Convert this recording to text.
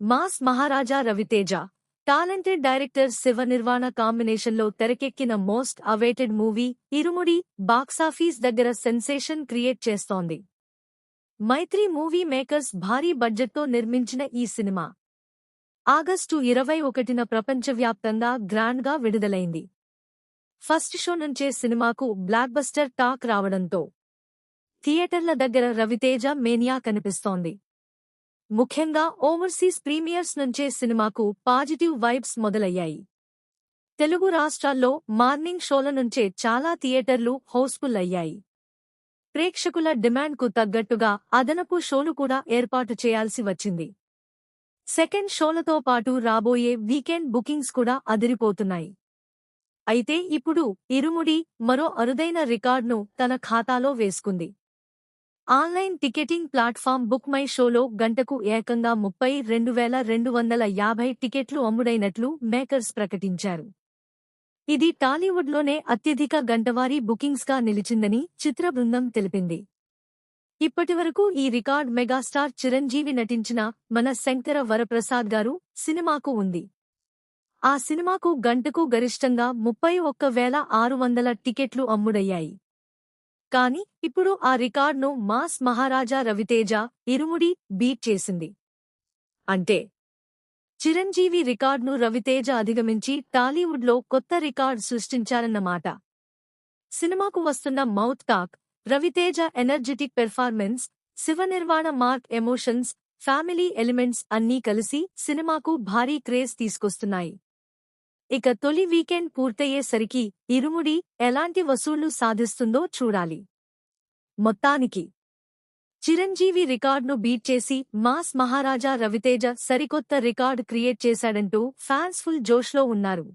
Mass మహారాజా Raviteja talented director Shiva Nirvana కాంబినేషన్లో తెరకెక్కిన most awaited movie ఇరుముడి box office దగ్గర సెన్సేషన్ క్రియేట్ చేస్తోంది. మైత్రి మూవీ మేకర్స్ భారీ బడ్జెట్తో నిర్మించిన ఈ సినిమా ఆగస్టు 21న ప్రపంచవ్యాప్తంగా గ్రాండ్గా విడుదలైంది. ఫస్ట్ షో నుంచే సినిమాకు బ్లాక్బస్టర్ టాక్ రావడంతో థియేటర్ల దగ్గర రవితేజ మేనియా కనిపిస్తోంది. ముఖ్యంగా ఓవర్సీస్ ప్రీమియర్స్ నుంచే సినిమాకు పాజిటివ్ వైబ్స్ మొదలయ్యాయి. తెలుగు రాష్ట్రాల్లో మార్నింగ్ షోల నుంచే చాలా థియేటర్లు హౌస్ఫుల్ అయ్యాయి. ప్రేక్షకుల డిమాండ్కు తగ్గట్టుగా అదనపు షోలు కూడా ఏర్పాటు చేయాల్సి వచ్చింది. సెకండ్ షోలతో పాటు రాబోయే వీకెండ్ బుకింగ్స్ కూడా అదిరిపోతున్నాయి. అయితే ఇప్పుడు ఇరుముడి మరో అరుదైన రికార్డ్ను తన ఖాతాలో వేసుకుంది. Online ticketing platform book my షోలో గంటకు ఏకంగా 32,250 టికెట్లు అమ్ముడైనట్లు మేకర్స్ ప్రకటించారు. ఇది టాలీవుడ్లోనే అత్యధిక గంటవారీ బుకింగ్స్గా నిలిచిందని చిత్ర బృందం తెలిపింది. ఇప్పటివరకు ఈ రికార్డ్ మెగాస్టార్ చిరంజీవి నటించిన మన శంకర వరప్రసాద్ గారు సినిమాకు ఉంది. ఆ సినిమాకు గంటకు గరిష్టంగా 31,600 టికెట్లు అమ్ముడయ్యాయి. కానీ ఇప్పుడు ఆ రికార్డ్ను మాస్ మహారాజా రవితేజ ఇరుముడి బీట్ చేసింది. అంటే చిరంజీవి రికార్డ్ను రవితేజ అధిగమించి టాలీవుడ్లో కొత్త రికార్డ్ సృష్టించారన్నమాట. సినిమాకు వస్తున్న mouth talk, Raviteja energetic performance, Shiva Nirvana mark emotions, family elements అన్నీ కలిసి సినిమాకు భారీ క్రేజ్ తీసుకొస్తున్నాయి. ఇక తొలి వీకెండ్ పూర్తయ్యేసరికి ఇరుముడి ఎలాంటి వసూళ్లు సాధిస్తుందో చూడాలి. మొత్తానికి చిరంజీవి రికార్డ్ను బీట్ చేసి మాస్ మహారాజా రవితేజ సరికొత్త రికార్డ్ క్రియేట్ చేశాడంటూ ఫ్యాన్స్ ఫుల్ జోష్లో ఉన్నారు.